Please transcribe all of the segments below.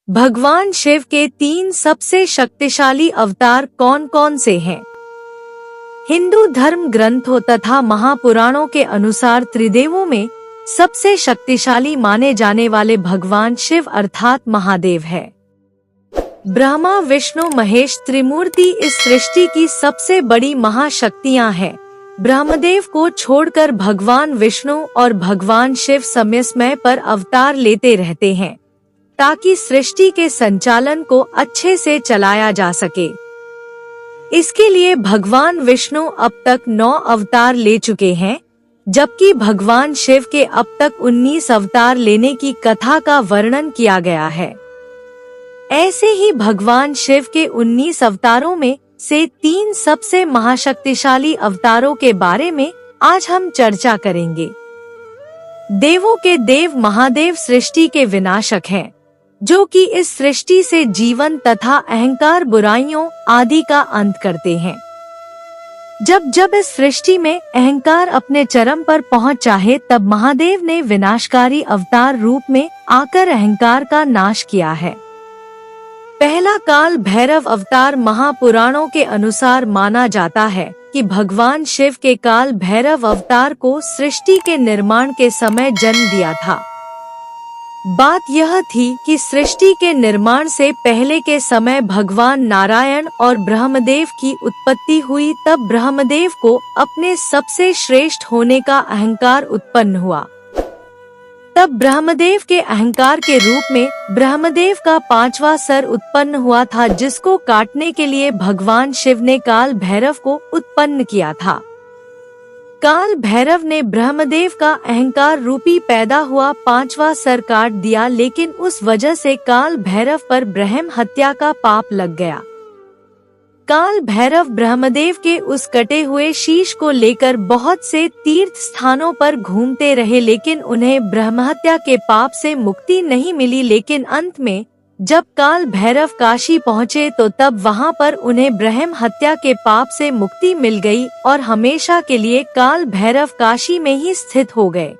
भगवान शिव के 3 सबसे शक्तिशाली अवतार कौन कौन से हैं? हिंदू धर्म ग्रंथों तथा महापुराणों के अनुसार त्रिदेवों में सबसे शक्तिशाली माने जाने वाले भगवान शिव अर्थात महादेव है। ब्रह्मा विष्णु महेश त्रिमूर्ति इस सृष्टि की सबसे बड़ी महाशक्तियां हैं। ब्रह्मदेव को छोड़कर भगवान विष्णु और भगवान शिव समय समय पर अवतार लेते रहते हैं ताकि सृष्टि के संचालन को अच्छे से चलाया जा सके। इसके लिए भगवान विष्णु अब तक 9 अवतार ले चुके हैं, जबकि भगवान शिव के अब तक 19 अवतार लेने की कथा का वर्णन किया गया है। ऐसे ही भगवान शिव के 19 अवतारों में से 3 सबसे महाशक्तिशाली अवतारों के बारे में आज हम चर्चा करेंगे। देवों के देव महादेव सृष्टि के विनाशक हैं, जो कि इस सृष्टि से जीवन तथा अहंकार बुराइयों आदि का अंत करते हैं। जब जब इस सृष्टि में अहंकार अपने चरम पर पहुंच चाहे, तब महादेव ने विनाशकारी अवतार रूप में आकर अहंकार का नाश किया है। पहला काल भैरव अवतार महापुराणों के अनुसार माना जाता है कि भगवान शिव के काल भैरव अवतार को सृष्टि के निर्माण के समय जन्म दिया था। बात यह थी कि सृष्टि के निर्माण से पहले के समय भगवान नारायण और ब्रह्मदेव की उत्पत्ति हुई। तब ब्रह्मदेव को अपने सबसे श्रेष्ठ होने का अहंकार उत्पन्न हुआ। तब ब्रह्मदेव के अहंकार के रूप में ब्रह्मदेव का 5वां सर उत्पन्न हुआ था, जिसको काटने के लिए भगवान शिव ने काल भैरव को उत्पन्न किया था। काल भैरव ने ब्रह्मदेव का अहंकार रूपी पैदा हुआ 5वां सर काट दिया, लेकिन उस वजह से काल भैरव पर ब्रह्म हत्या का पाप लग गया। काल भैरव ब्रह्मदेव के उस कटे हुए शीश को लेकर बहुत से तीर्थ स्थानों पर घूमते रहे, लेकिन उन्हें ब्रह्महत्या के पाप से मुक्ति नहीं मिली। लेकिन अंत में जब काल भैरव काशी पहुँचे तो तब वहाँ पर उन्हें ब्रह्म हत्या के पाप से मुक्ति मिल गई और हमेशा के लिए काल भैरव काशी में ही स्थित हो गए।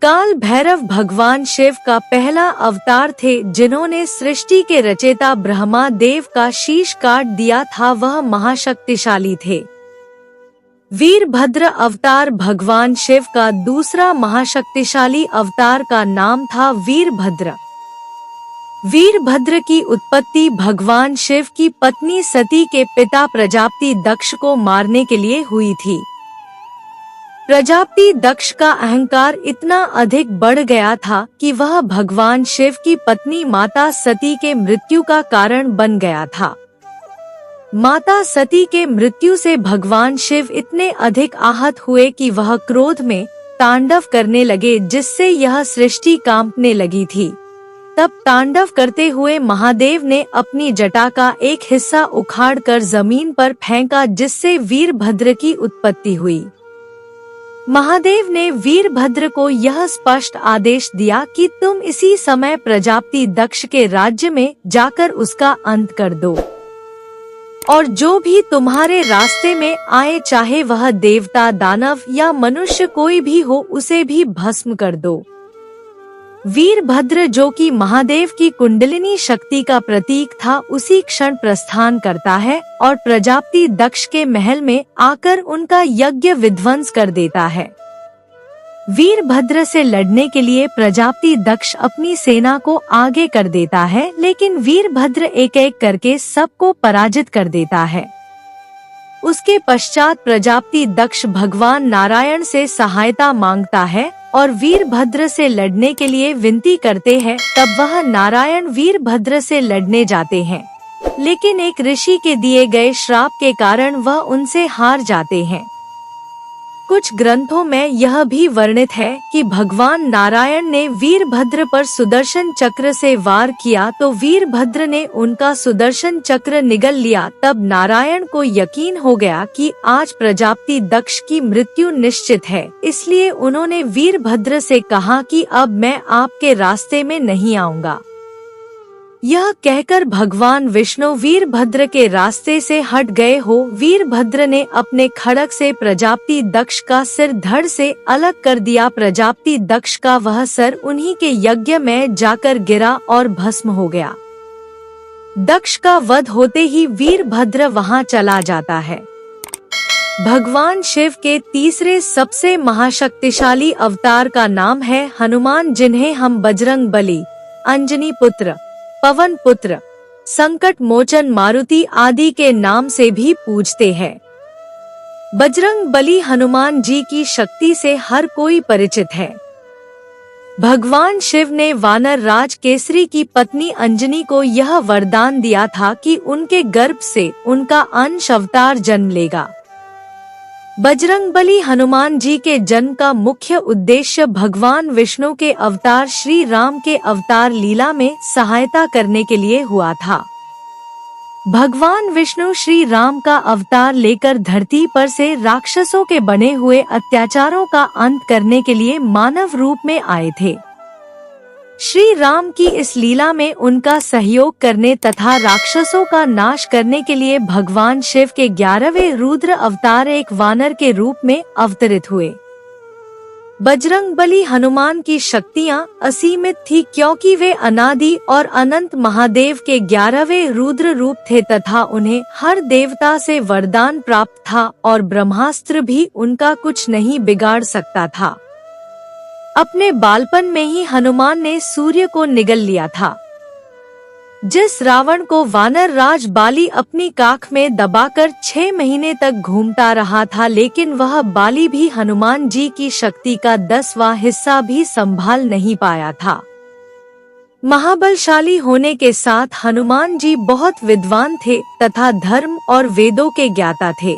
काल भैरव भगवान शिव का पहला अवतार थे, जिन्होंने सृष्टि के रचयिता ब्रह्मा देव का शीश काट दिया था। वह महाशक्तिशाली थे। वीरभद्र अवतार भगवान शिव का दूसरा महाशक्तिशाली अवतार का नाम था वीरभद्र। वीरभद्र की उत्पत्ति भगवान शिव की पत्नी सती के पिता प्रजापति दक्ष को मारने के लिए हुई थी। प्रजापति दक्ष का अहंकार इतना अधिक बढ़ गया था कि वह भगवान शिव की पत्नी माता सती के मृत्यु का कारण बन गया था। माता सती के मृत्यु से भगवान शिव इतने अधिक आहत हुए कि वह क्रोध में तांडव करने लगे, जिससे यह सृष्टि कांपने लगी थी। तब तांडव करते हुए महादेव ने अपनी जटा का एक हिस्सा उखाड़कर जमीन पर फेंका, जिससे वीरभद्र की उत्पत्ति हुई। महादेव ने वीरभद्र को यह स्पष्ट आदेश दिया कि तुम इसी समय प्रजापति दक्ष के राज्य में जाकर उसका अंत कर दो, और जो भी तुम्हारे रास्ते में आए, चाहे वह देवता दानव या मनुष्य कोई भी हो, उसे भी भस्म कर दो। वीरभद्र, जो कि महादेव की कुंडलिनी शक्ति का प्रतीक था, उसी क्षण प्रस्थान करता है और प्रजापति दक्ष के महल में आकर उनका यज्ञ विध्वंस कर देता है। वीरभद्र से लड़ने के लिए प्रजापति दक्ष अपनी सेना को आगे कर देता है, लेकिन वीरभद्र एक एक करके सबको पराजित कर देता है। उसके पश्चात प्रजापति दक्ष भगवान नारायण से सहायता मांगता है और वीरभद्र से लड़ने के लिए विनती करते हैं। तब वह नारायण वीरभद्र से लड़ने जाते हैं, लेकिन एक ऋषि के दिए गए श्राप के कारण वह उनसे हार जाते हैं। कुछ ग्रंथों में यह भी वर्णित है कि भगवान नारायण ने वीरभद्र पर सुदर्शन चक्र से वार किया, तो वीरभद्र ने उनका सुदर्शन चक्र निगल लिया। तब नारायण को यकीन हो गया कि आज प्रजापति दक्ष की मृत्यु निश्चित है, इसलिए उन्होंने वीरभद्र से कहा कि अब मैं आपके रास्ते में नहीं आऊंगा। यह कहकर भगवान विष्णु वीरभद्र के रास्ते से हट गए हो। वीरभद्र ने अपने खड़ग से प्रजापति दक्ष का सिर धड़ से अलग कर दिया। प्रजापति दक्ष का वह सर उन्हीं के यज्ञ में जाकर गिरा और भस्म हो गया। दक्ष का वध होते ही वीरभद्र वहां चला जाता है। भगवान शिव के तीसरे सबसे महाशक्तिशाली अवतार का नाम है हनुमान, जिन्हें हम बजरंग बली, अंजनी पुत्र, पवन पुत्र, संकट मोचन, मारुति आदि के नाम से भी पूजते हैं। बजरंग बली हनुमान जी की शक्ति से हर कोई परिचित है। भगवान शिव ने वानर राज केसरी की पत्नी अंजनी को यह वरदान दिया था कि उनके गर्भ से उनका अंश अवतार जन्म लेगा। बजरंगबली हनुमान जी के जन्म का मुख्य उद्देश्य भगवान विष्णु के अवतार श्री राम के अवतार लीला में सहायता करने के लिए हुआ था। भगवान विष्णु श्री राम का अवतार लेकर धरती पर से राक्षसों के बने हुए अत्याचारों का अंत करने के लिए मानव रूप में आए थे। श्री राम की इस लीला में उनका सहयोग करने तथा राक्षसों का नाश करने के लिए भगवान शिव के 11वें रुद्र अवतार एक वानर के रूप में अवतरित हुए। बजरंगबली हनुमान की शक्तियां असीमित थी, क्योंकि वे अनादि और अनंत महादेव के 11वें रुद्र रूप थे तथा उन्हें हर देवता से वरदान प्राप्त था और ब्रह्मास्त्र भी उनका कुछ नहीं बिगाड़ सकता था। अपने बालपन में ही हनुमान ने सूर्य को निगल लिया था। जिस रावण को वानर राज बाली अपनी काख में दबाकर 6 महीने तक घूमता रहा था, लेकिन वह बाली भी हनुमान जी की शक्ति का 10वां हिस्सा भी संभाल नहीं पाया था। महाबलशाली होने के साथ हनुमान जी बहुत विद्वान थे तथा धर्म और वेदों के ज्ञाता थे।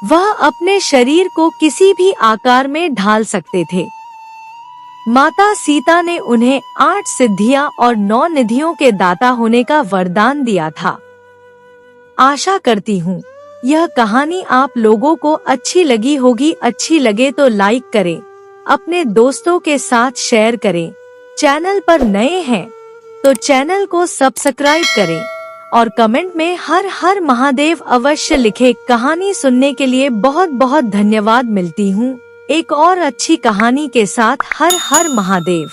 वह अपने शरीर को किसी भी आकार में ढाल सकते थे। माता सीता ने उन्हें 8 सिद्धियां और 9 निधियों के दाता होने का वरदान दिया था। आशा करती हूँ यह कहानी आप लोगों को अच्छी लगी होगी। अच्छी लगे तो लाइक करें, अपने दोस्तों के साथ शेयर करें। चैनल पर नए हैं तो चैनल को सब्सक्राइब करें और कमेंट में हर हर महादेव अवश्य लिखें। कहानी सुनने के लिए बहुत बहुत धन्यवाद। मिलती हूँ एक और अच्छी कहानी के साथ। हर हर महादेव।